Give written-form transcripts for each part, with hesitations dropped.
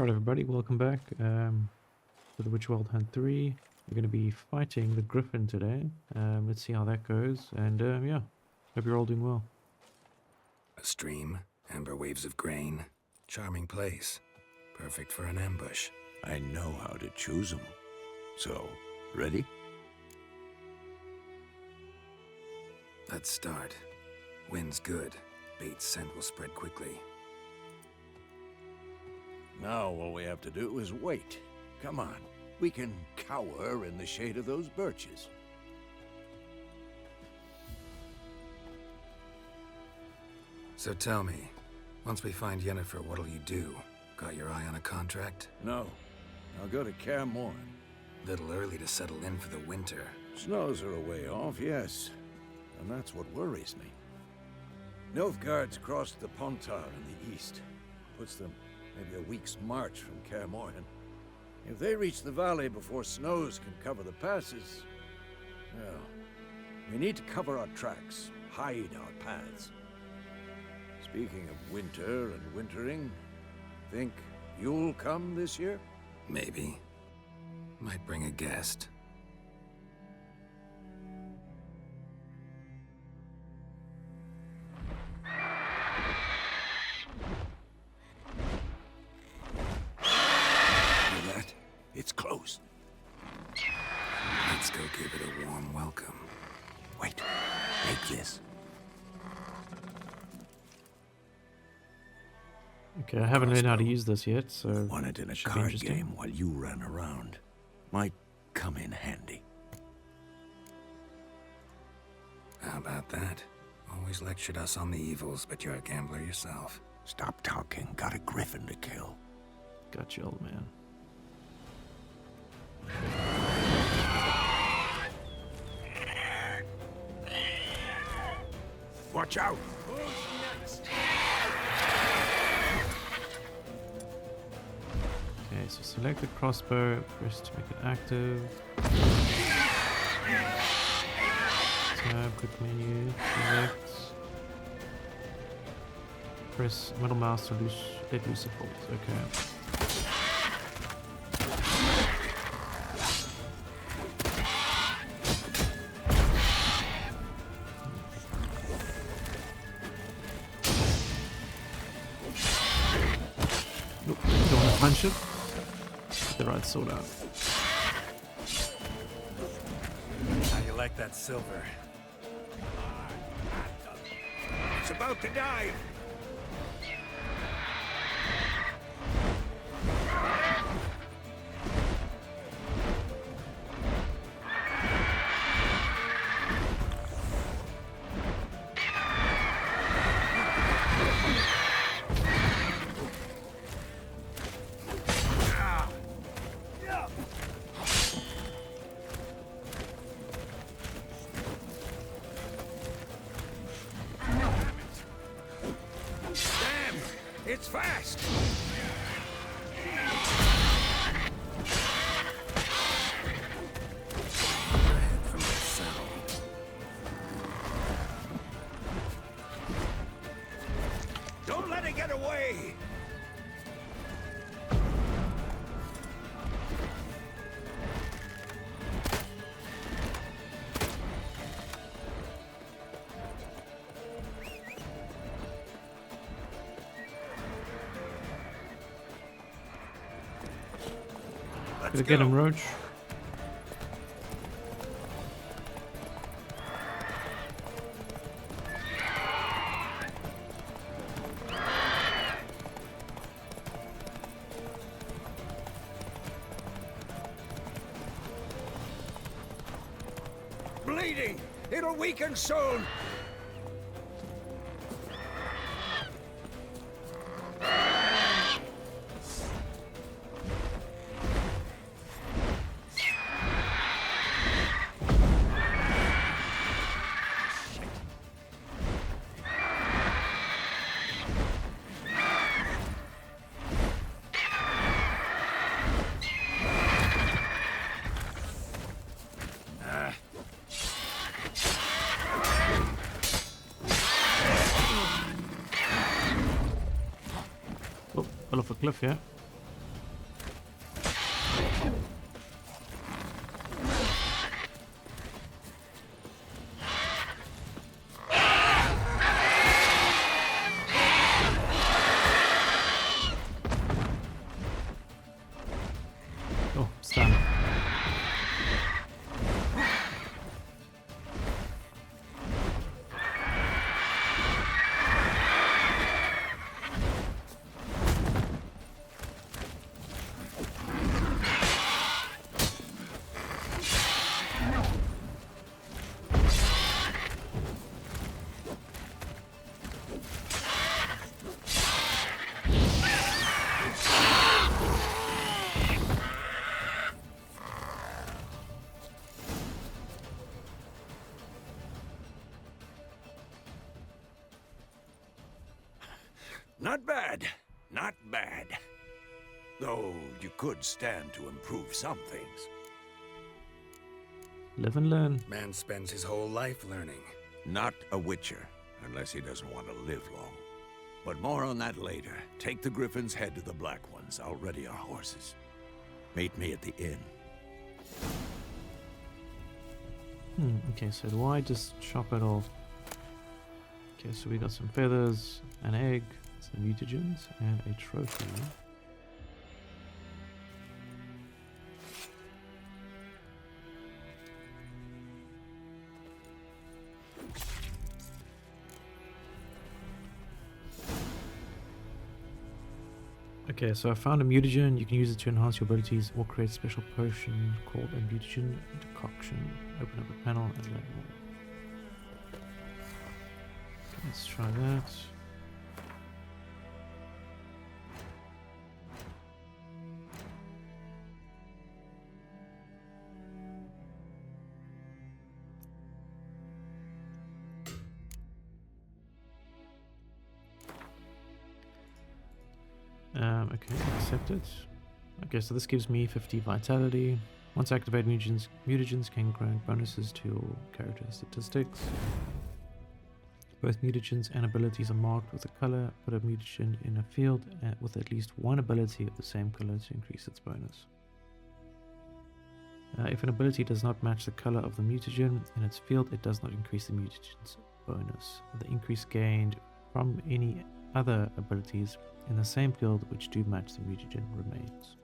Alright everybody, welcome back to the Witch World Hunt 3. We're going to be fighting the griffin today. Let's see how that goes, and yeah, hope you're all doing well. A stream, amber waves of grain, charming place, perfect for an ambush. I know how to choose them. So, ready? Let's start. Wind's good. Bait's scent will spread quickly. Now all we have to do is wait. Come on, we can cower in the shade of those birches. So tell me, once we find Yennefer, what'll you do? Got your eye on a contract? No, I'll go to Kaer Morhen. Little early to settle in for the winter. Snows are a way off, yes. And that's what worries me. Nilfgaard's crossed the Pontar in the east. Puts them maybe a week's march from Kaer Morhen. If they reach the valley before snows can cover the passes, well, we need to cover our tracks, hide our paths. Speaking of winter and wintering, think you'll come this year? Maybe. Might bring a guest. It's close. Let's go give it a warm welcome. Wait, take this. Okay, I haven't learned how to use this yet, so Won it in a should be card interesting. game while you ran around. Might come in handy. How about that? Always lectured us on the evils, but you're a gambler yourself. Stop talking. Got a griffin to kill. Gotcha, old man. Watch out! Okay, so select the crossbow, press to make it active. Tab, quick menu, select. Press middle mouse to let loose the bolt. Okay. Nope, don't want to punch it. Get the right sword out. How you like that silver? It's about to dive! It's fast! Ahead from the saddle. Don't let it get away! Gotta get him, Roach. Bleeding! It'll weaken soon! Fell off a cliff, yeah? Not bad. Not bad. Though you could stand to improve some things. Live and learn. Man spends his whole life learning. Not a witcher, unless he doesn't want to live long. But more on that later. Take the griffin's head to the Black Ones. I'll ready our horses. Meet me at the inn. Okay, so do I just chop it off? Okay, so we got some feathers, an egg, some mutagens, and a trophy. Okay, so I found a mutagen. You can use it to enhance your abilities or create a special potion called a mutagen decoction. Open up a panel and learn more. Okay, let's try that. Okay, accepted. Okay, so this gives me 50 vitality. Once activated, mutagens can grant bonuses to your character statistics. Both mutagens and abilities are marked with a color. Put a mutagen in a field with at least one ability of the same color to increase its bonus. If an ability does not match the color of the mutagen in its field, it does not increase the mutagen's bonus. The increase gained from any other abilities in the same field which do match the mutagen remains.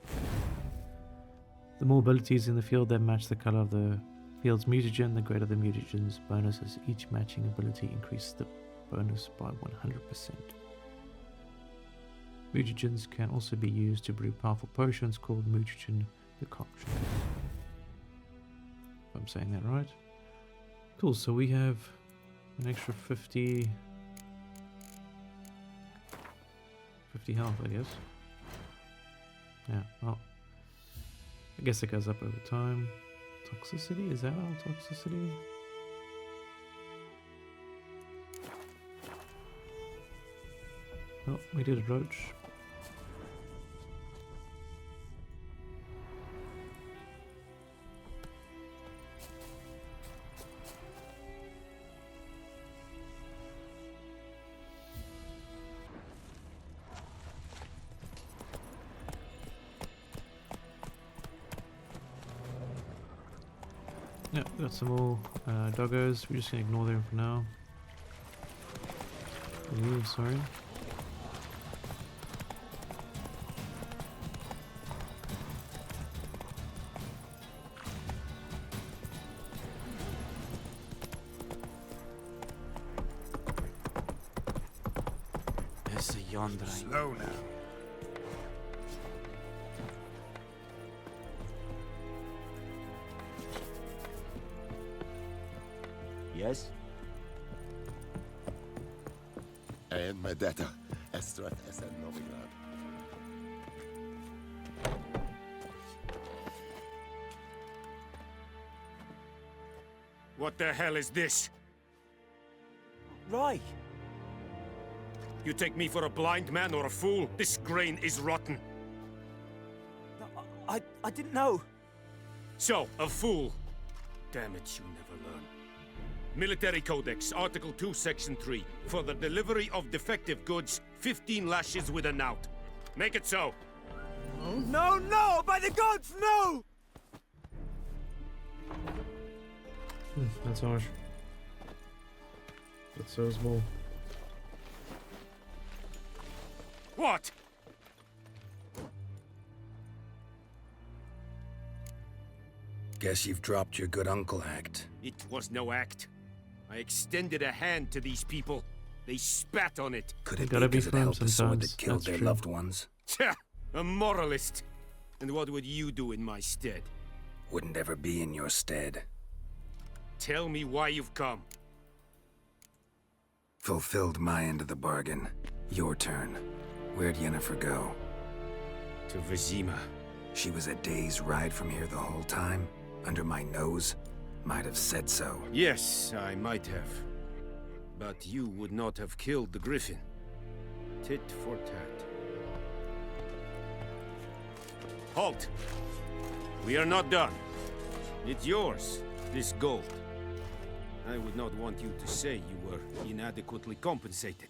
The more abilities in the field that match the color of the field's mutagen, the greater the mutagen's bonuses. Each matching ability increases the bonus by 100%. Mutagens can also be used to brew powerful potions called mutagen decoction. If I'm saying that right. Cool, so we have an extra 50 health, I guess. Yeah, well, I guess it goes up over time. Toxicity, is that our toxicity? Oh, we did a roach. Yeah, got some more doggos. We're just gonna ignore them for now. Ooh, sorry. It's a yonder. Slow now. Yes? En med detta, Estrat SN Novigrad. What the hell is this? Right. You take me for a blind man or a fool? This grain is rotten. No, I didn't know. So, a fool. Damn it, you never learn. Military Codex, Article 2, Section 3. For the delivery of defective goods, 15 lashes with a knout. Make it so. Oh, no, no! By the gods, no! That's harsh. That's so small. What? Guess you've dropped your good uncle act. It was no act. I extended a hand to these people. They spat on it. Could You it gotta be be because it firm held the sword sometimes, that killed that's their true. loved ones? Tja, a moralist. And what would you do in my stead? Wouldn't ever be in your stead. Tell me why you've come. Fulfilled my end of the bargain. Your turn. Where'd Yennefer go? To Vizima. She was a day's ride from here the whole time? Under my nose? Might have said so. Yes, I might have. But you would not have killed the griffin. Tit for tat. Halt! We are not done. It's yours, this gold. I would not want you to say you were inadequately compensated.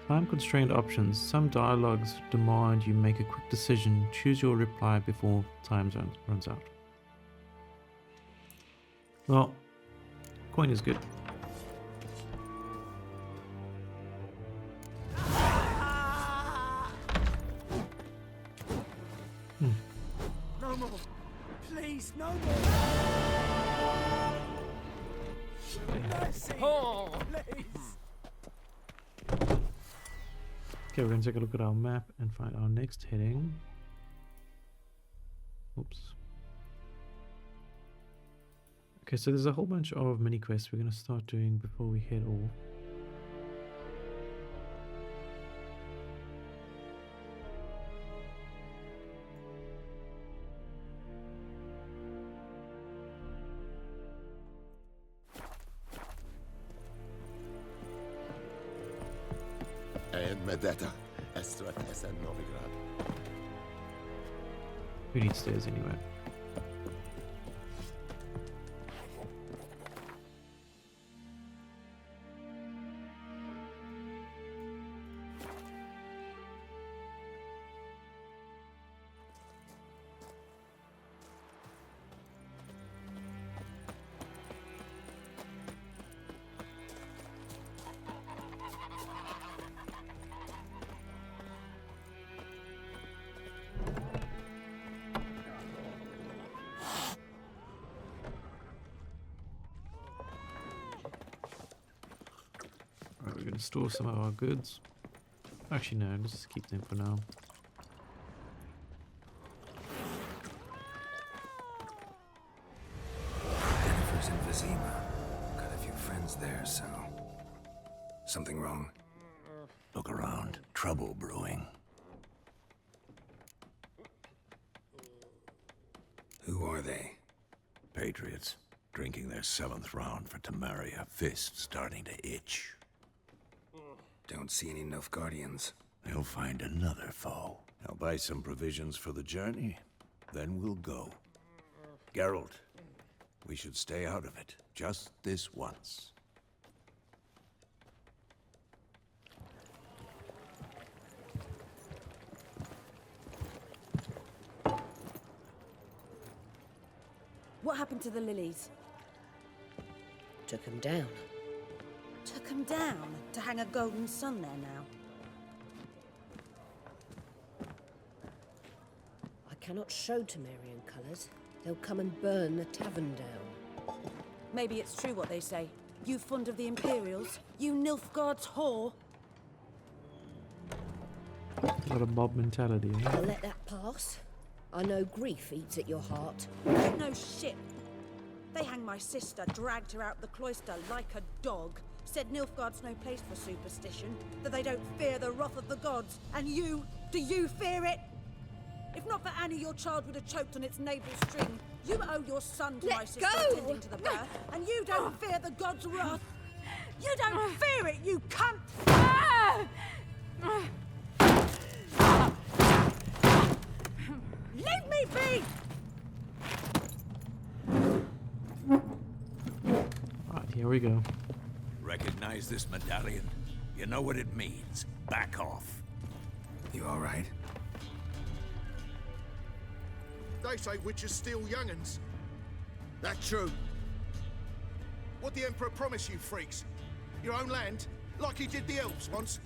Time-constrained options. Some dialogues demand you make a quick decision. Choose your reply before time runs out. Well, coin is good. No more. Please, no more. Mercy. Please. Okay, we're going to take a look at our map and find our next heading. Oops. Okay, so there's a whole bunch of mini quests we're going to start doing before we head off. And Medetta, Estrat Essen Novigrad. Who needs stairs anyway? Alright, we're going to store some of our goods. Actually, no, let's just keep them for now. Jennifer's in Vizima. Got a few friends there, so... Something wrong? Look around. Trouble brewing. Who are they? Patriots. Drinking their 7th round for Tamaria. Fist starting to itch. Don't see any Nilfgaardians. They'll find another foe. I'll buy some provisions for the journey. Then we'll go. Geralt, we should stay out of it. Just this once. What happened to the lilies? Took him down. Took them down to hang a golden sun there now. I cannot show Temerian colours. They'll come and burn the tavern down. Maybe it's true what they say. You fond of the Imperials? You Nilfgaard's whore? A lot of mob mentality, eh? I'll let that pass. I know grief eats at your heart. No shit. They hanged my sister, dragged her out the cloister like a dog. Said Nilfgaard's no place for superstition, that they don't fear the wrath of the gods. And you, do you fear it? If not for Annie, your child would have choked on its navel string. You owe your son to Let my sister go! attending to the birth, and you don't fear the gods' wrath. You don't fear it, you cunt! Leave me be! Right, here we go. Recognize this medallion? You know what it means. Back off. You all right? They say witches steal young'uns. That true? What the Emperor promise you, freaks? Your own land? Like he did the elves once?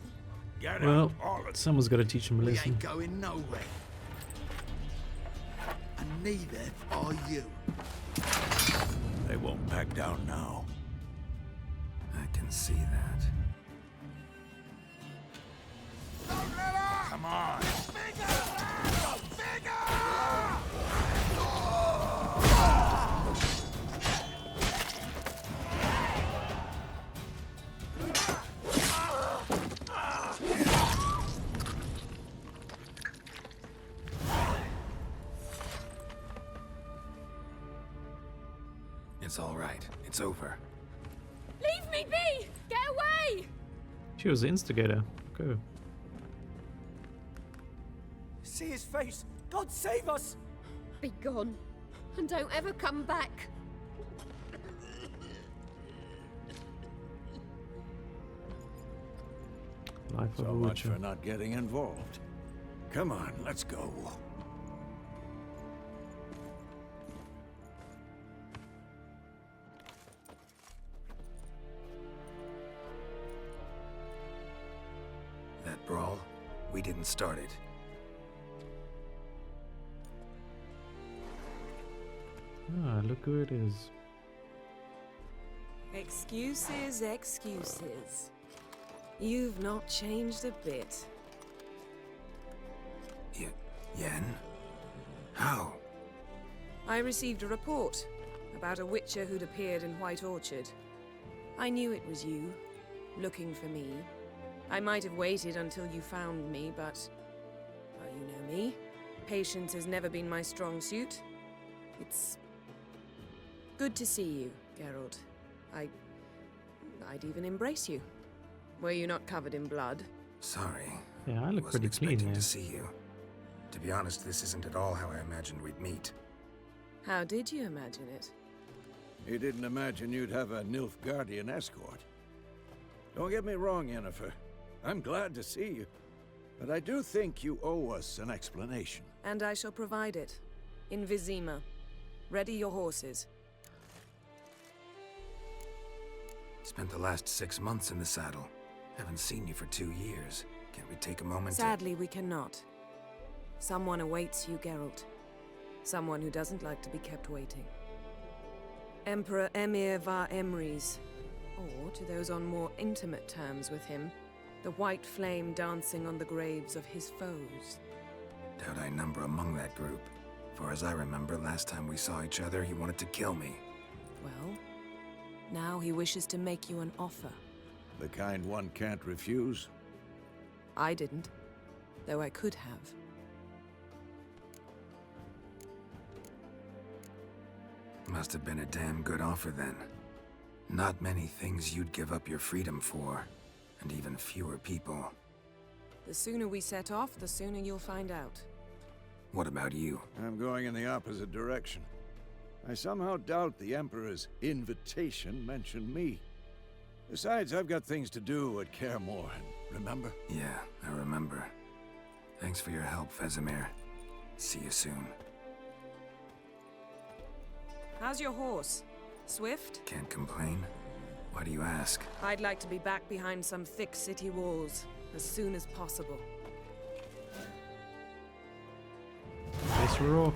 Get Well, out, all of someone's got to teach him a We lesson. ain't going nowhere. And neither are you. They won't back down now. I can see that. Come on. It's all right. It's over. Leave me be! Get away! She was the instigator. Go. See his face! God save us! Be gone, and don't ever come back. Life of So a much Witcher. for not getting involved. Come on, let's go. That brawl, we didn't start it. Ah, look who it is. Excuses, excuses. You've not changed a bit. Yen? How? I received a report about a witcher who'd appeared in White Orchard. I knew it was you, looking for me. I might have waited until you found me, but... well, you know me. Patience has never been my strong suit. It's... good to see you, Geralt. I'd even embrace you. Were you not covered in blood? Sorry. Yeah, I look Wasn't pretty clean expecting here. to see you. To be honest, this isn't at all how I imagined we'd meet. How did you imagine it? You didn't imagine you'd have a Nilfgaardian escort. Don't get me wrong, Yennefer. I'm glad to see you. But I do think you owe us an explanation. And I shall provide it. In Vizima. Ready your horses. Spent the last 6 months in the saddle. Haven't seen you for 2 years. Can't we take a moment Sadly, we cannot. Someone awaits you, Geralt. Someone who doesn't like to be kept waiting. Emperor Emir var Emrys. Or, to those on more intimate terms with him, the white flame dancing on the graves of his foes. Doubt I number among that group. For as I remember, last time we saw each other, he wanted to kill me. Well, now he wishes to make you an offer. The kind one can't refuse. I didn't, though I could have. Must have been a damn good offer then. Not many things you'd give up your freedom for, and even fewer people. The sooner we set off, the sooner you'll find out. What about you? I'm going in the opposite direction. I somehow doubt the Emperor's invitation mentioned me. Besides, I've got things to do at Kaer Morhen, remember? Yeah, I remember. Thanks for your help, Vesemir. See you soon. How's your horse? Swift? Can't complain. Why do you ask? I'd like to be back behind some thick city walls as soon as possible. Face roar.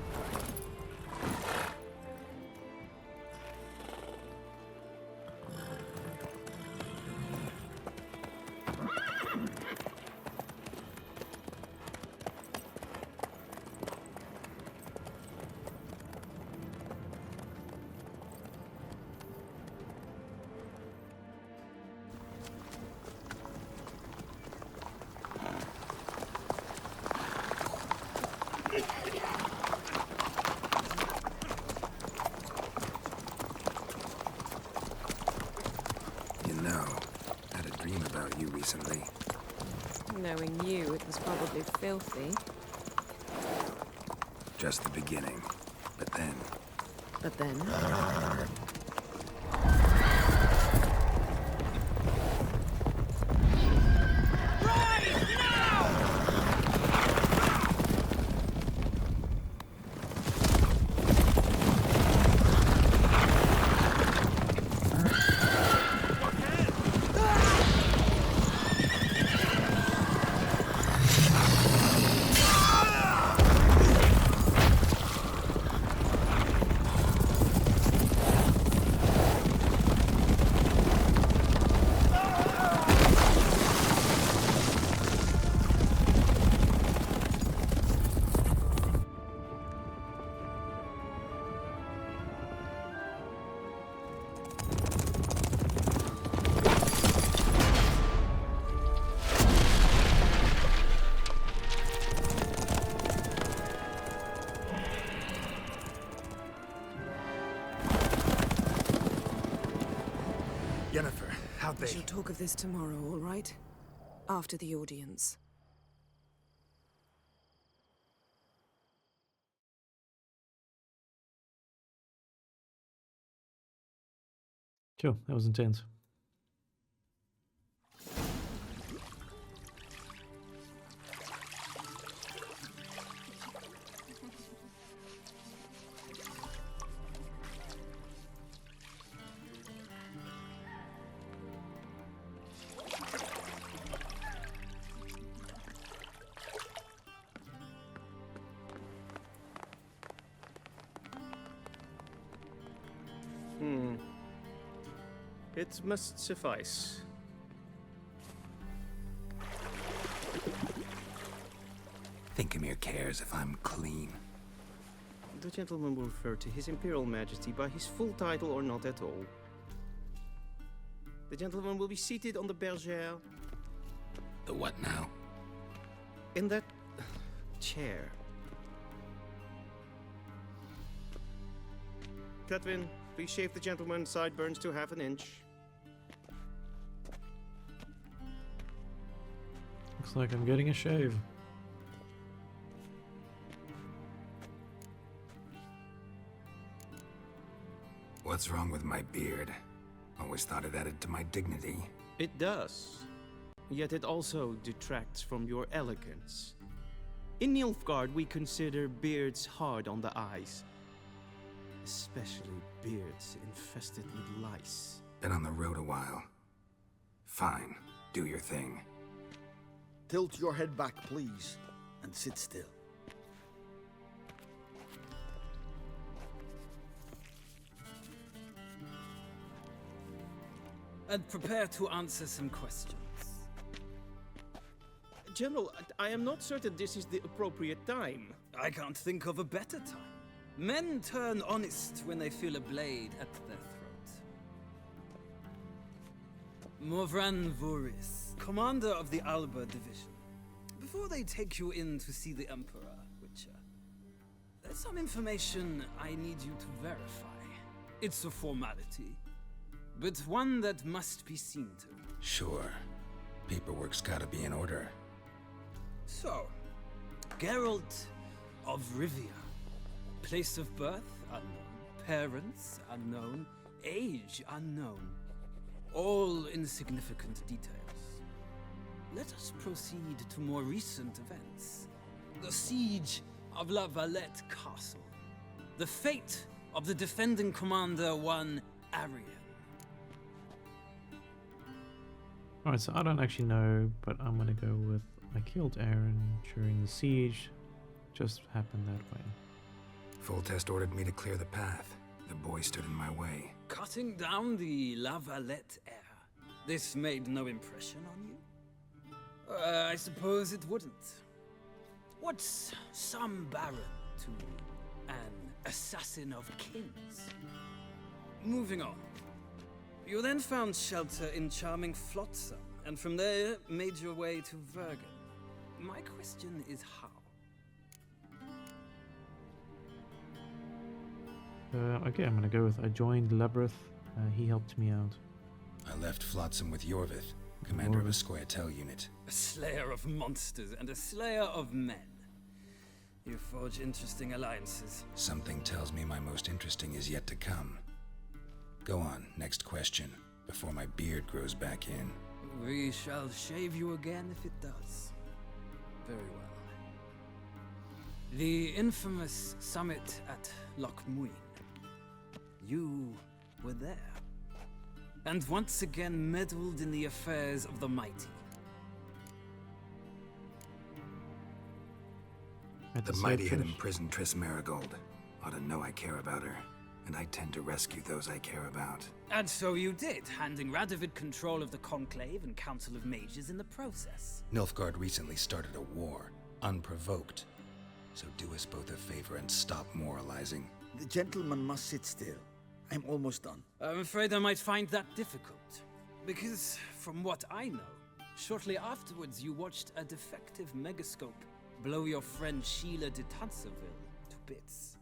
You know, I had a dream about you recently. Knowing you, it was probably filthy. Just the beginning. But then, But then... Yennefer, how'd We they... shall talk of this tomorrow, all right? After the audience. Sure, that was intense. It must suffice. Thinkamere cares if I'm clean. The gentleman will refer to His Imperial Majesty by his full title or not at all. The gentleman will be seated on the bergère. The what now? In that chair. Catwin, please shave the gentleman's sideburns to half an inch. Looks like I'm getting a shave. What's wrong with my beard? Always thought it added to my dignity. It does. Yet it also detracts from your elegance. In Nilfgaard, we consider beards hard on the eyes. Especially beards infested with lice. Been on the road a while. Fine, do your thing. Tilt your head back, please, and sit still. And prepare to answer some questions. General, I am not certain this is the appropriate time. I can't think of a better time. Men turn honest when they feel a blade at their throat. Morvran Voris, commander of the Alba Division. Before they take you in to see the Emperor, Witcher, there's some information I need you to verify. It's a formality, but one that must be seen to. Sure. Paperwork's gotta be in order. So, Geralt of Rivia. Place of birth, unknown. Parents, unknown. Age, unknown. All insignificant details. Let us proceed to more recent events. The siege of La Valette Castle. The fate of the defending commander, one Arian. Alright, so I don't actually know, but I'm gonna go with I killed Aaron during the siege. Just happened that way. Full Test ordered me to clear the path. The boy stood in my way. Cutting down the La Valette heir. This made no impression on you? I suppose it wouldn't. What's some baron to an assassin of kings? Moving on. You then found shelter in charming Flotsam, and from there made your way to Vergen. My question is how? Okay, I'm gonna go with I joined Labyrinth. He helped me out. I left Flotsam with Yorvith, commander of a Scoia'tael unit. A slayer of monsters and a slayer of men. You forge interesting alliances. Something tells me my most interesting is yet to come. Go on, next question, before my beard grows back in. We shall shave you again if it does. Very well. The infamous summit at Loch Muin. You were there. And once again meddled in the affairs of the mighty. The mighty had imprisoned Triss Marigold. Ought to know I care about her. And I tend to rescue those I care about. And so you did, handing Radovid control of the Conclave and Council of Mages in the process. Nilfgaard recently started a war, unprovoked. So do us both a favor and stop moralizing. The gentleman must sit still. I'm almost done. I'm afraid I might find that difficult. Because, from what I know, shortly afterwards you watched a defective megascope blow your friend Sheila de Tanserville to bits.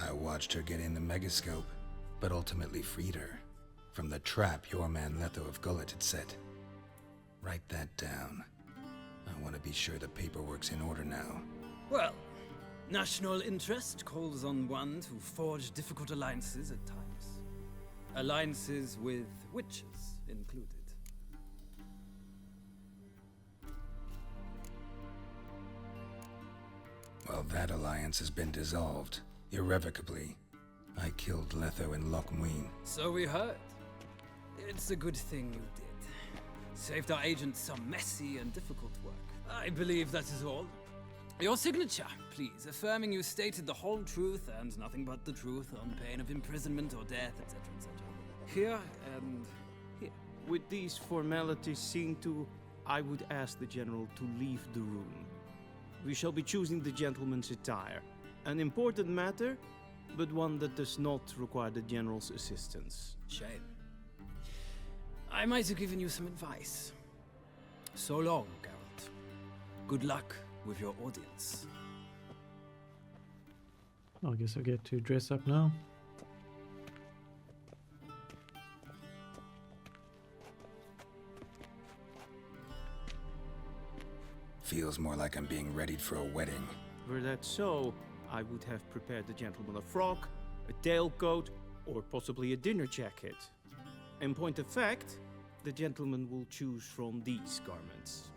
I watched her get in the megascope, but ultimately freed her. From the trap your man Letho of Gullet had set. Write that down. I want to be sure the paperwork's in order now. Well, national interest calls on one to forge difficult alliances at times. Alliances with witches included. Well, that alliance has been dissolved. Irrevocably. I killed Letho in Loch Muin. So we heard. It's a good thing you did. Saved our agent some messy and difficult work. I believe that is all. Your signature, please, affirming you stated the whole truth and nothing but the truth on pain of imprisonment or death, etc., etc. Here and here. With these formalities seen to, I would ask the General to leave the room. We shall be choosing the gentleman's attire. An important matter, but one that does not require the General's assistance. Shame. I might have given you some advice. So long, Geralt. Good luck with your audience. I guess I get to dress up now. Feels more like I'm being readied for a wedding. Were that so, I would have prepared the gentleman a frock, a tailcoat, or possibly a dinner jacket. In point of fact, the gentleman will choose from these garments.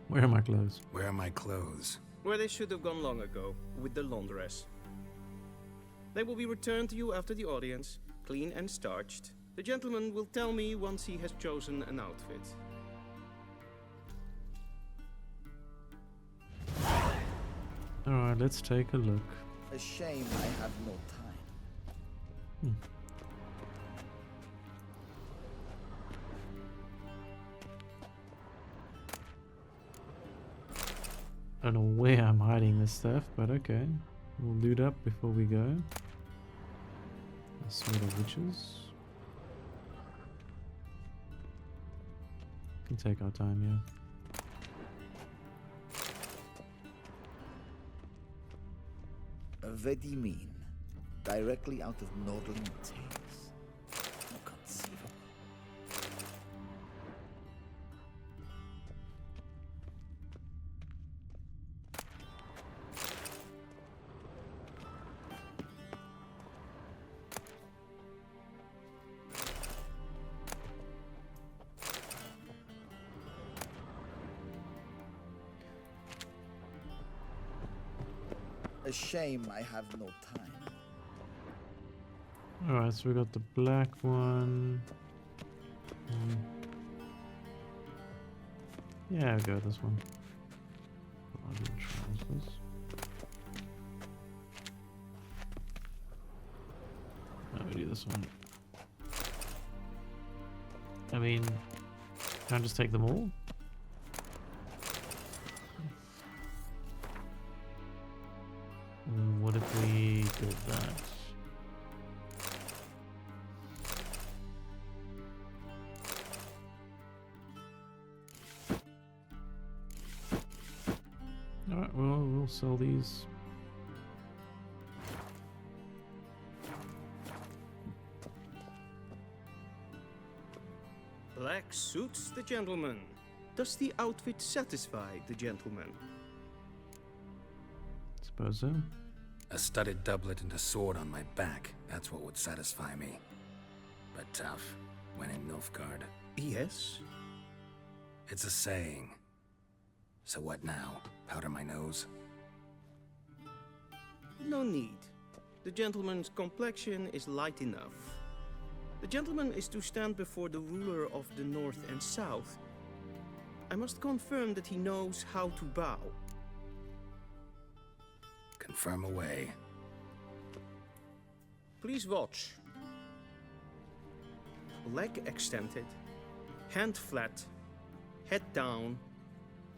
Where are my clothes? Where are my clothes? Where they should have gone long ago, with the laundress. They will be returned to you after the audience, clean and starched. The gentleman will tell me once he has chosen an outfit. Alright, let's take a look. A shame I have no time. I don't know where I'm hiding this stuff, but okay. We'll loot up before we go. A sword of witches. Can take our time, yeah. What do you mean? Directly out of Nordling Tales. Inconceivable. A shame I have no time. Alright, so we got the black one. Yeah, I'll go with this one. Trousers. No, we do this one. I mean, can I just take them all? What if we did that? Alright, well, we'll sell these. Black suits the gentleman. Does the outfit satisfy the gentleman? Suppose so. A studded doublet and a sword on my back. That's what would satisfy me. But tough, when in Nilfgaard. Yes? It's a saying. So what now? Powder my nose? No need. The gentleman's complexion is light enough. The gentleman is to stand before the ruler of the North and South. I must confirm that he knows how to bow. Confirm away. Please watch. Leg extended, hand flat, head down,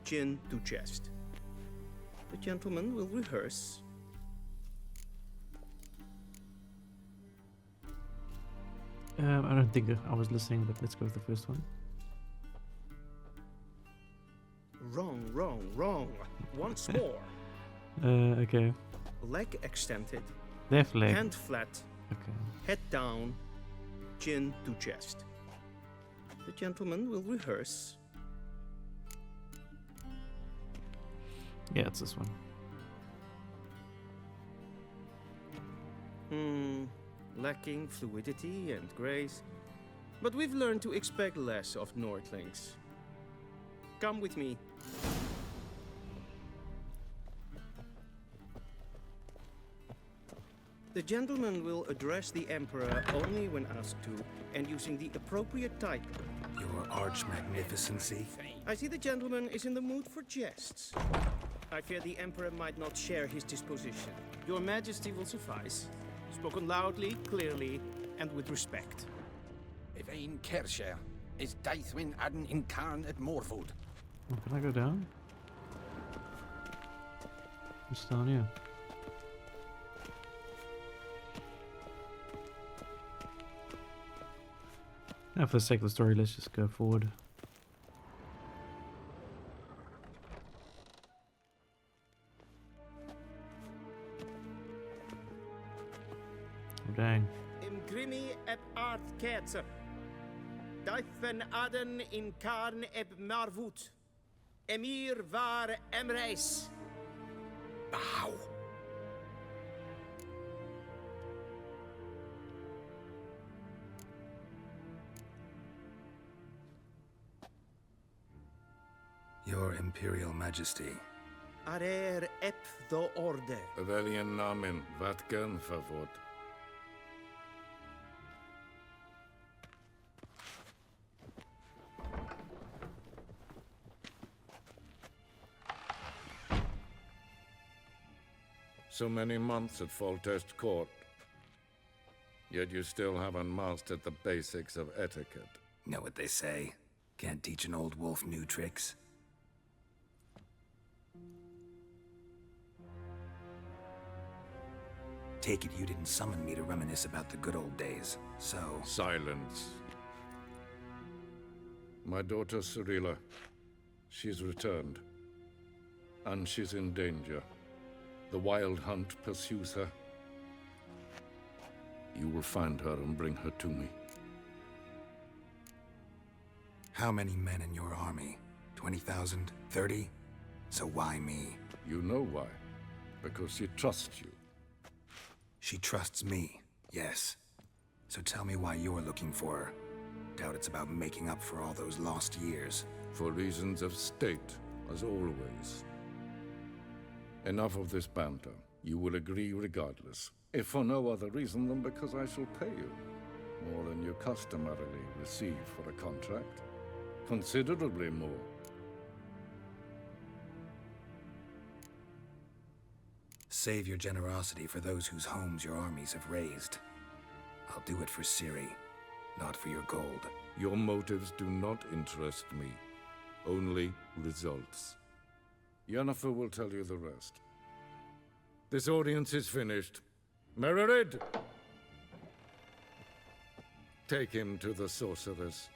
chin to chest. The gentleman will rehearse. I don't think I was listening, but let's go with the first one. Wrong, wrong, wrong. Once more. Okay. Leg extended. Left leg. Hand flat. Okay. Head down, chin to chest. The gentleman will rehearse. Yeah, it's this one. Lacking fluidity and grace. But we've learned to expect less of Nordlings. Come with me. The gentleman will address the Emperor only when asked to, and using the appropriate title. Your arch magnificency? I see the gentleman is in the mood for jests. I fear the Emperor might not share his disposition. Your Majesty will suffice. Spoken loudly, clearly, and with respect. Evain Kersher is Daithwin Adden in Karn at Morvood. Oh, can I go down? What's down here? Now, for the sake of the story, let's just go forward. Oh, dang. Im Grimmi eb Art Kerzer. Daithwen Adden in Karn eb Marvoot. Emir var Emreis. Bow. Your Imperial Majesty. Arer ep the orde. Weljen namen, Vatgen favort. So many months at Foltest Court. Yet you still haven't mastered the basics of etiquette. Know what they say? Can't teach an old wolf new tricks. Take it you didn't summon me to reminisce about the good old days, so... Silence. My daughter Cyrilla, she's returned. And she's in danger. The Wild Hunt pursues her. You will find her and bring her to me. How many men in your army? 20,000? 30? So why me? You know why. Because she trusts you. She trusts me, yes. So tell me why you're looking for her. Doubt it's about making up for all those lost years. For reasons of state, as always. Enough of this banter. You will agree regardless. If for no other reason than because I shall pay you. More than you customarily receive for a contract. Considerably more. Save your generosity for those whose homes your armies have razed. I'll do it for Ciri, not for your gold. Your motives do not interest me. Only results. Yennefer will tell you the rest. This audience is finished. Mererid! Take him to the sorceress.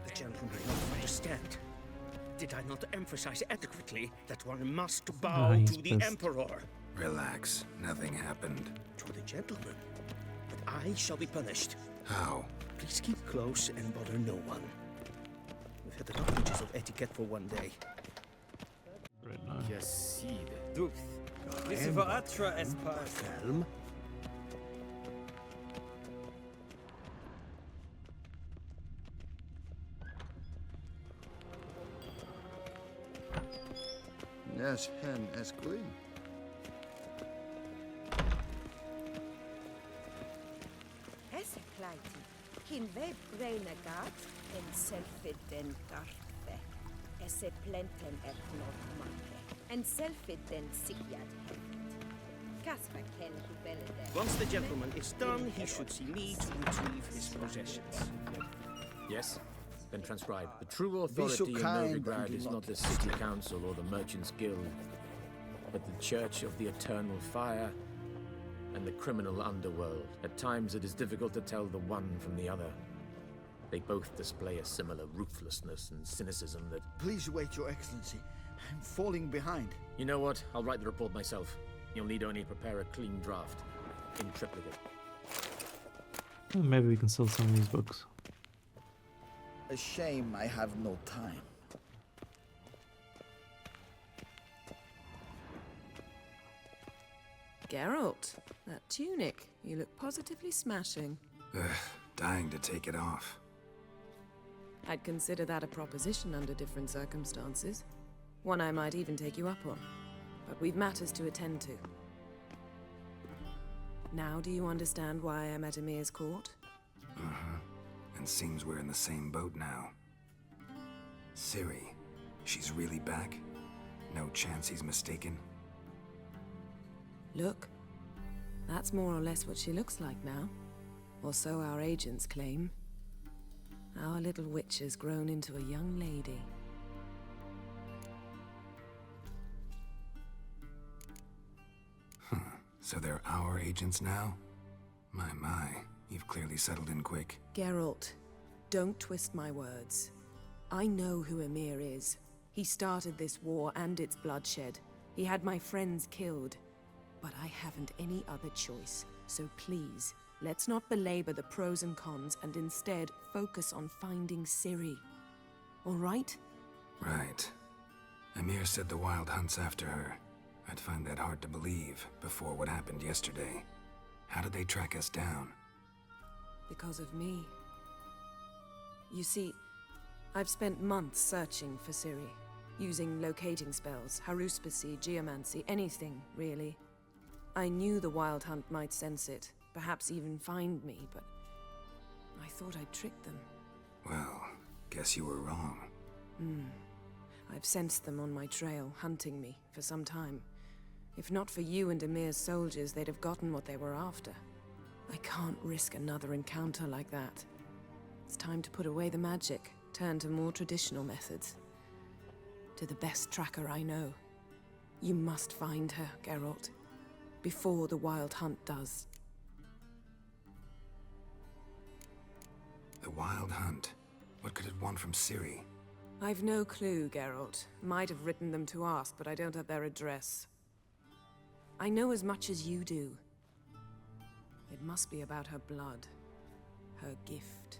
The gentleman not understand. Did I not emphasize adequately that one must bow he's to the pissed. Emperor? Relax, nothing happened. To the gentleman. But I shall be punished. How? Please keep close and bother no one. We've had enough pages of etiquette for one day. Right now. Yasside. Duth. Listen for Atra as pass. Helm. Nes hen es gwyn. Esse pleiti. Kin web greina gat en selfid den darfe. Esse plenten not manke. En selfid den sigjad heft. Kasper ken ku belede. Once the gentleman is done, he should see me to retrieve his possessions. Yes? Then transcribe. The true authority in Novigrad is not the city council or the merchants' guild, but the Church of the Eternal Fire and the criminal underworld. At times it is difficult to tell the one from the other. They both display a similar ruthlessness and cynicism that... Please wait, Your Excellency. I'm falling behind. You know what? I'll write the report myself. You'll need only prepare a clean draft. In triplicate. Well, maybe we can sell some of these books. A shame I have no time. Geralt, that tunic. You look positively smashing. Ugh, dying to take it off. I'd consider that a proposition under different circumstances. One I might even take you up on. But we've matters to attend to. Now do you understand why I'm at Emir's court? Uh-huh. And seems we're in the same boat now. Ciri, she's really back? No chance he's mistaken? Look, that's more or less what she looks like now. Or so our agents claim. Our little witch has grown into a young lady. So they're our agents now? My, you've clearly settled in quick. Geralt, don't twist my words. I know who Emir is. He started this war and its bloodshed. He had my friends killed. But I haven't any other choice. So please, let's not belabor the pros and cons and instead focus on finding Ciri. All right? Right. Emir said the Wild Hunt's after her. I'd find that hard to believe before what happened yesterday. How did they track us down? Because of me. You see, I've spent months searching for Ciri, using locating spells, haruspicy, geomancy, anything, really. I knew the Wild Hunt might sense it, perhaps even find me, but I thought I'd trick them. Well, guess you were wrong. I've sensed them on my trail, hunting me, for some time. If not for you and Emir's soldiers, they'd have gotten what they were after. I can't risk another encounter like that. It's time to put away the magic, turn to more traditional methods. To the best tracker I know. You must find her, Geralt. Before the Wild Hunt does. The Wild Hunt? What could it want from Ciri? I've no clue, Geralt. Might have written them to ask, but I don't have their address. I know as much as you do. It must be about her blood. Her gift.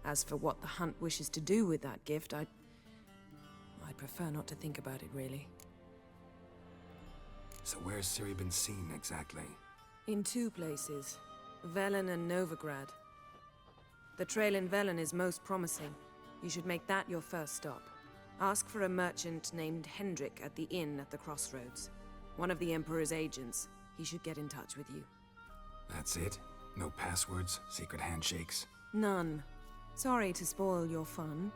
As for what the Hunt wishes to do with that gift, I'd prefer not to think about it, really. So where's Ciri been seen, exactly? In two places. Velen and Novigrad. The trail in Velen is most promising. You should make that your first stop. Ask for a merchant named Hendrik at the inn at the crossroads. One of the Emperor's agents. He should get in touch with you. That's it? No passwords? Secret handshakes? None. Sorry to spoil your fun.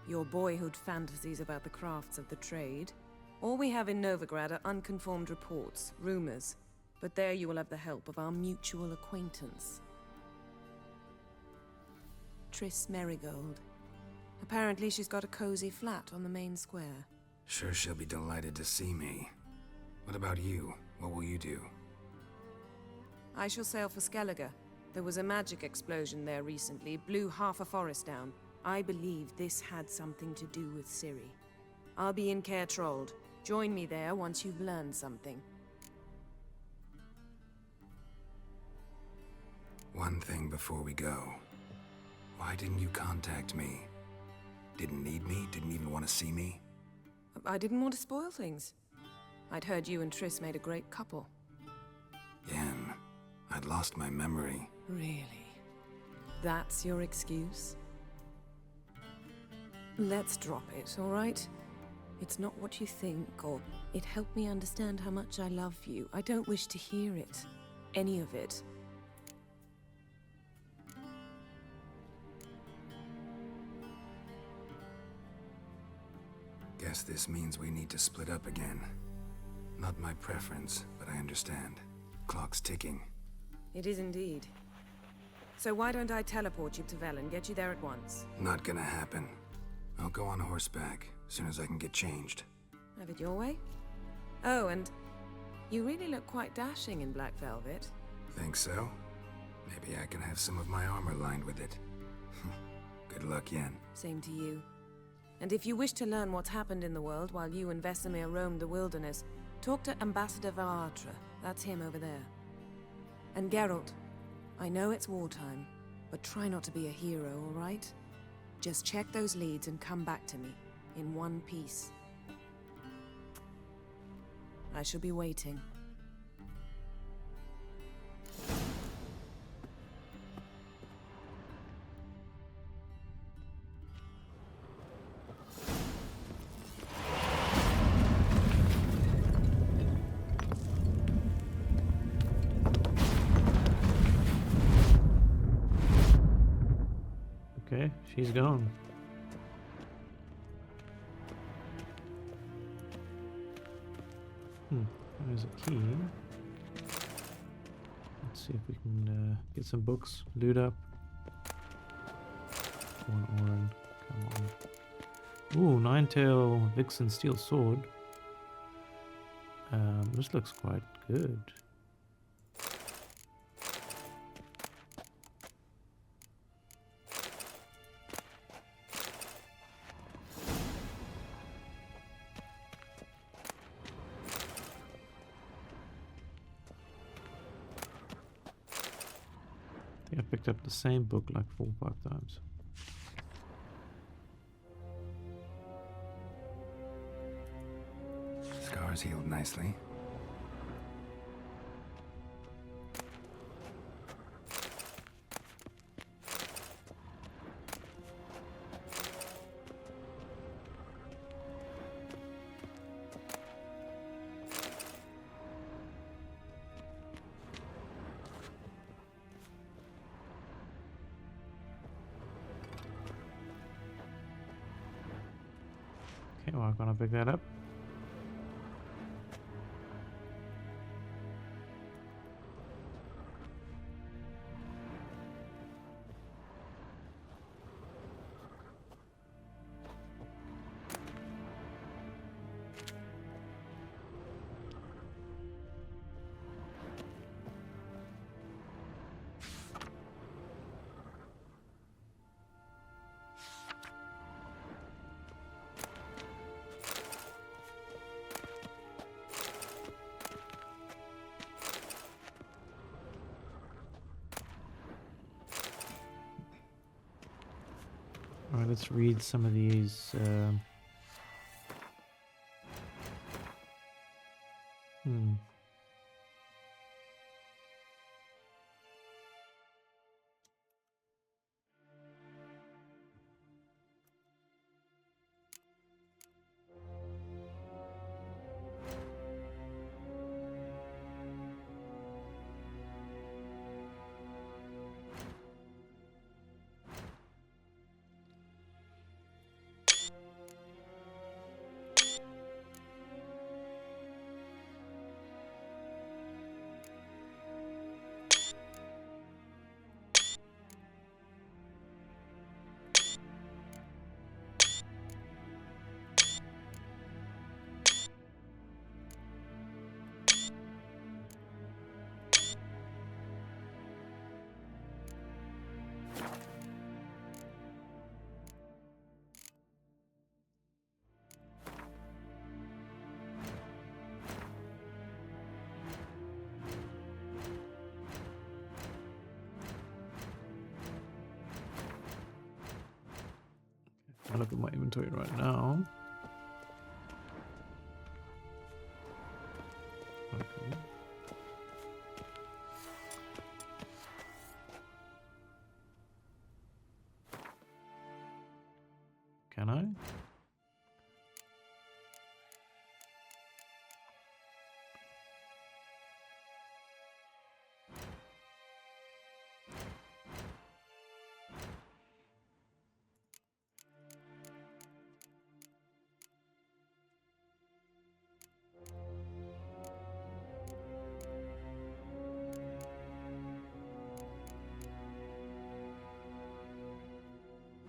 Your boyhood fantasies about the crafts of the trade. All we have in Novigrad are unconfirmed reports, rumors. But there you will have the help of our mutual acquaintance. Triss Merigold. Apparently she's got a cozy flat on the main square. Sure she'll be delighted to see me. What about you? What will you do? I shall sail for Skellige. There was a magic explosion there recently, blew half a forest down. I believe this had something to do with Ciri. I'll be in Caer Trold. Join me there once you've learned something. One thing before we go. Why didn't you contact me? Didn't need me? Didn't even want to see me? I didn't want to spoil things. I'd heard you and Triss made a great couple. Yen, I'd lost my memory. Really? That's your excuse? Let's drop it, all right? It's not what you think, or it helped me understand how much I love you. I don't wish to hear it. Any of it. Guess this means we need to split up again. Not my preference, but I understand. Clock's ticking. It is indeed. So why don't I teleport you to Velen, get you there at once? Not gonna happen. I'll go on horseback, as soon as I can get changed. Have it your way? Oh, and You really look quite dashing in black velvet. Think so? Maybe I can have some of my armor lined with it. Good luck, Yen. Same to you. And if you wish to learn what's happened in the world while you and Vesemir roamed the wilderness, talk to Ambassador Varatra. That's him over there. And Geralt, I know it's wartime, but try not to be a hero, all right? Just check those leads and come back to me, in one piece. I shall be waiting. Okay, she's gone. There's a key. Let's see if we can get some books, loot up. One Orin, come on. Ooh, Nine-Tail Vixen Steel Sword. This looks quite good. I picked up the same book like 4 or 5 times. Scars healed nicely. Okay, well, I'm gonna pick that up. Alright, let's read some of these. I look at my inventory right now. Okay. Can I?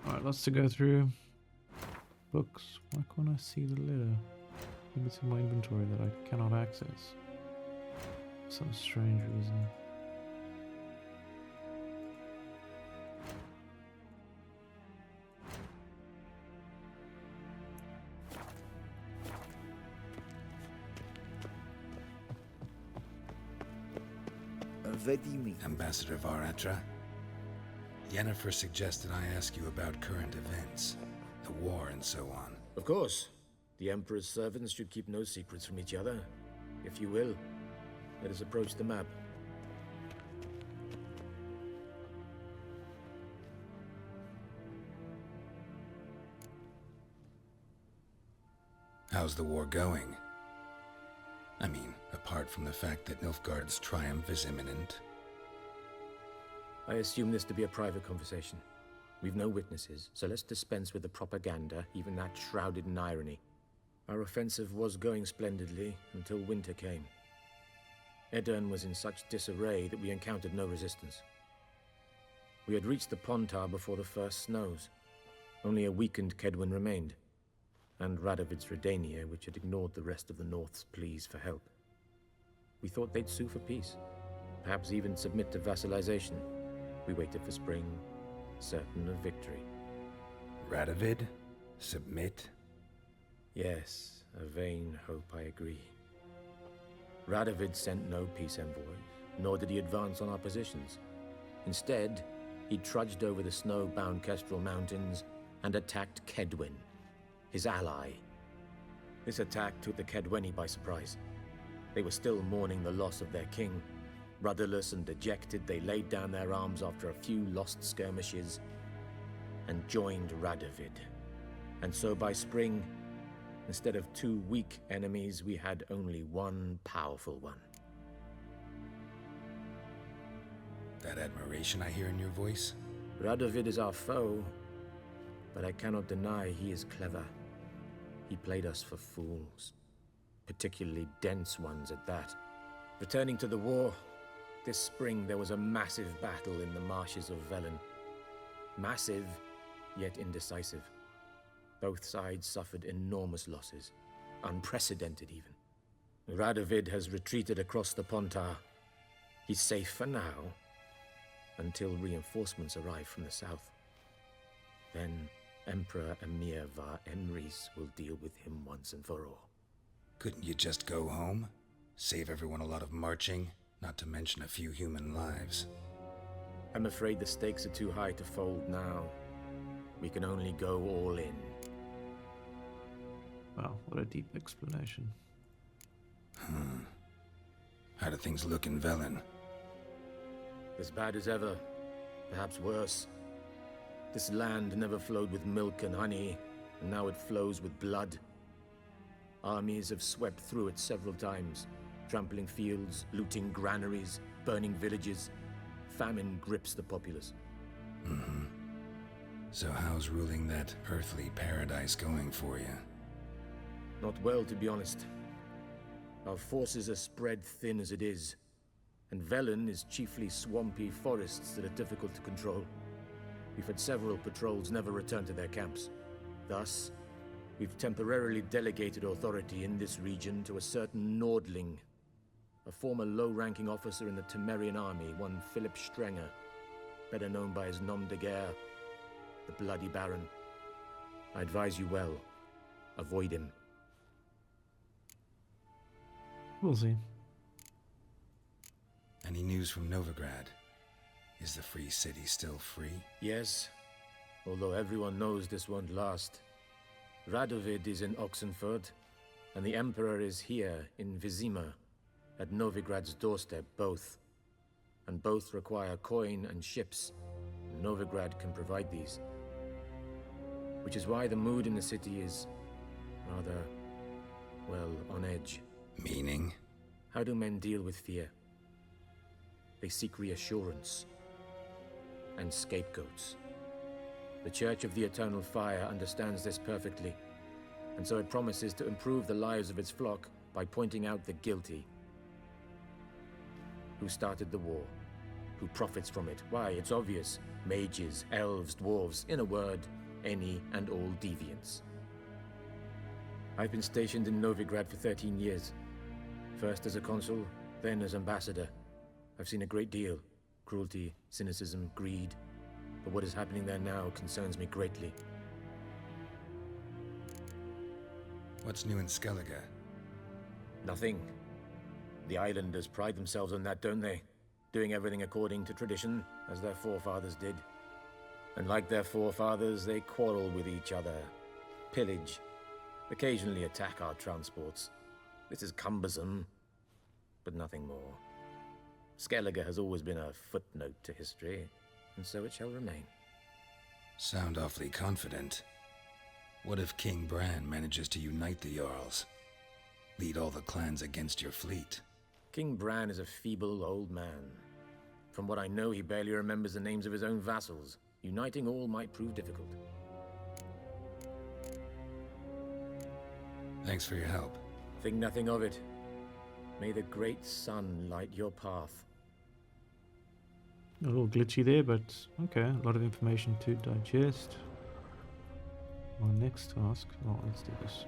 Alright, lots to go through. Books. Why can't I see the letter? Maybe it's in my inventory that I cannot access. For some strange reason. What do you mean? Ambassador Varatra? Yennefer suggested I ask you about current events, the war and so on. Of course. The Emperor's servants should keep no secrets from each other. If you will, let us approach the map. How's the war going? I mean, apart from the fact that Nilfgaard's triumph is imminent. I assume this to be a private conversation. We've no witnesses, so let's dispense with the propaganda, even that shrouded in irony. Our offensive was going splendidly until winter came. Edirn was in such disarray that we encountered no resistance. We had reached the Pontar before the first snows. Only a weakened Kedwin remained, and Radovid's Redania, which had ignored the rest of the North's pleas for help. We thought they'd sue for peace, perhaps even submit to vassalization. We waited for spring, certain of victory. Radovid? Submit? Yes, a vain hope, I agree. Radovid sent no peace envoys, nor did he advance on our positions. Instead, he trudged over the snow-bound Kestrel Mountains and attacked Kedwin, his ally. This attack took the Kedweni by surprise. They were still mourning the loss of their king. Rudderless and dejected, they laid down their arms after a few lost skirmishes and joined Radovid. And so by spring, instead of two weak enemies, we had only one powerful one. That admiration I hear in your voice? Radovid is our foe, but I cannot deny he is clever. He played us for fools, particularly dense ones at that. Returning to the war, this spring there was a massive battle in the marshes of Velen. Massive, yet indecisive. Both sides suffered enormous losses, unprecedented even. Radovid has retreated across the Pontar. He's safe for now, until reinforcements arrive from the south. Then Emperor Emir var Emrys will deal with him once and for all. Couldn't you just go home? Save everyone a lot of marching, not to mention a few human lives. I'm afraid the stakes are too high to fold now. We can only go all in. Wow, what a deep explanation. How do things look in Velen? As bad as ever, perhaps worse. This land never flowed with milk and honey, and now it flows with blood. Armies have swept through it several times, trampling fields, looting granaries, burning villages. Famine grips the populace. So how's ruling that earthly paradise going for you? Not well, to be honest. Our forces are spread thin as it is, and Velen is chiefly swampy forests that are difficult to control. We've had several patrols never return to their camps. Thus, we've temporarily delegated authority in this region to a certain Nordling, a former low-ranking officer in the Temerian army, one Philip Strenger, better known by his nom de guerre, the Bloody Baron. I advise you well. Avoid him. We'll see. Any news from Novigrad? Is the free city still free? Yes, although everyone knows this won't last. Radovid is in Oxenford, and the Emperor is here in Vizima, at Novigrad's doorstep, both. And both require coin and ships. Novigrad can provide these. Which is why the mood in the city is rather, well, on edge. Meaning? How do men deal with fear? They seek reassurance and scapegoats. The Church of the Eternal Fire understands this perfectly, and so it promises to improve the lives of its flock by pointing out the guilty. Who started the war? Who profits from it? Why, it's obvious. Mages, elves, dwarves, in a word, any and all deviants. I've been stationed in Novigrad for 13 years. First as a consul, Then as ambassador, I've seen a great deal. Cruelty, cynicism, greed. But what is happening there now concerns me greatly. What's new in Skellige? Nothing. The islanders pride themselves on that, don't they? Doing everything according to tradition, as their forefathers did. And like their forefathers, they quarrel with each other, pillage, occasionally attack our transports. This is cumbersome, but nothing more. Skellige has always been a footnote to history, and so it shall remain. Sound awfully confident. What if King Bran manages to unite the Jarls? Lead all the clans against your fleet? King Bran is a feeble old man. From what I know, he barely remembers the names of his own vassals. Uniting all might prove difficult. Thanks for your help. Think nothing of it. May the great sun light your path. A little glitchy there, but okay. A lot of information to digest. My next task. Oh, let's do this.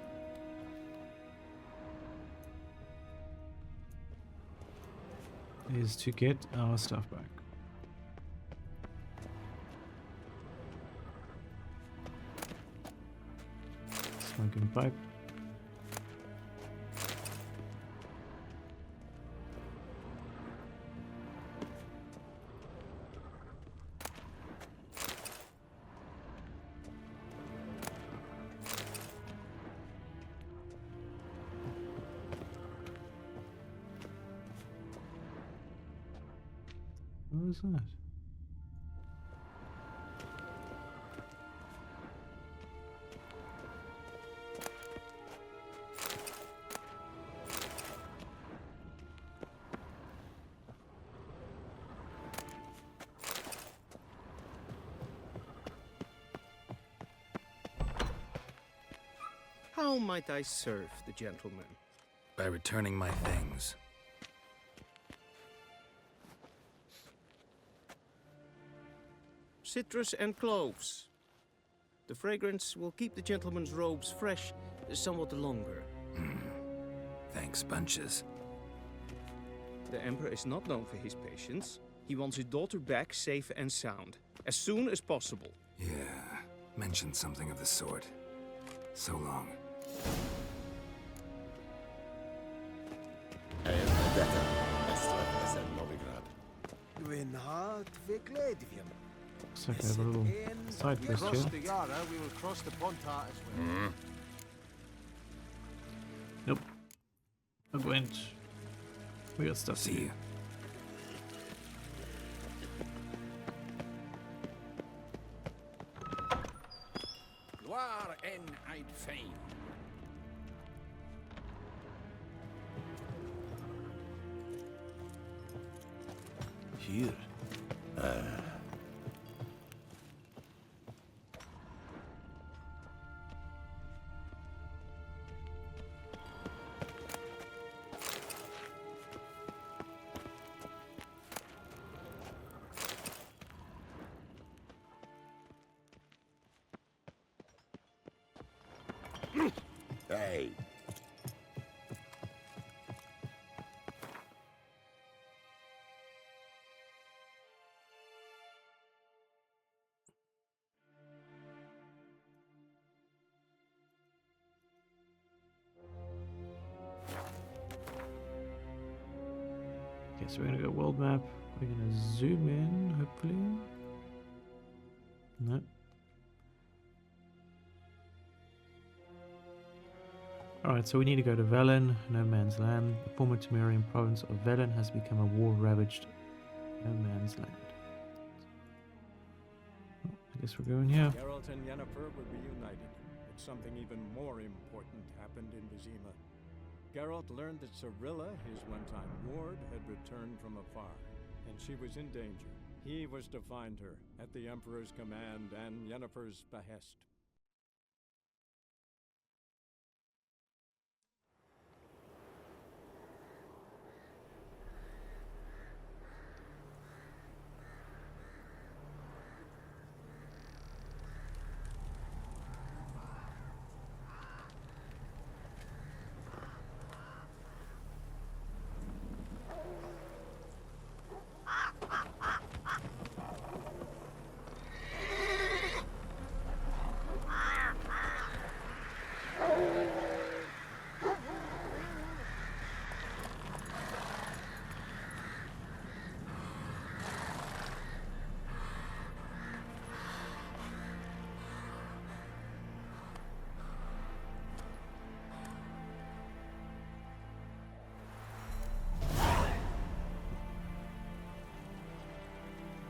Is to get our stuff back. Smoking pipe. What was that? How might I serve the gentleman? By returning my things. Citrus and cloves. The fragrance will keep the gentleman's robes fresh somewhat longer. Thanks, bunches. The Emperor is not known for his patience. He wants his daughter back safe and sound, as soon as possible. Yeah, mentioned something of the sort. So long. Looks like I have a little side quest here. The Yara, we will cross the Pontar as well. Nope. I went. We got stuff to See do. you. Gloire en Eid Fein. Here. Hey. Okay, so we're gonna go world map. We're gonna zoom in, hopefully. Nope. Alright, so we need to go to Velen, no man's land. The former Temerian province of Velen has become a war-ravaged no man's land. Oh, I guess we're going here. Geralt and Yennefer were reunited, but something even more important happened in Vizima. Geralt learned that Cirilla, his one-time ward, had returned from afar, and she was in danger. He was to find her, at the Emperor's command and Yennefer's behest.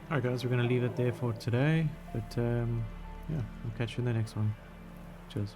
Alright guys, we're going to leave it there for today, but yeah, we'll catch you in the next one. Cheers.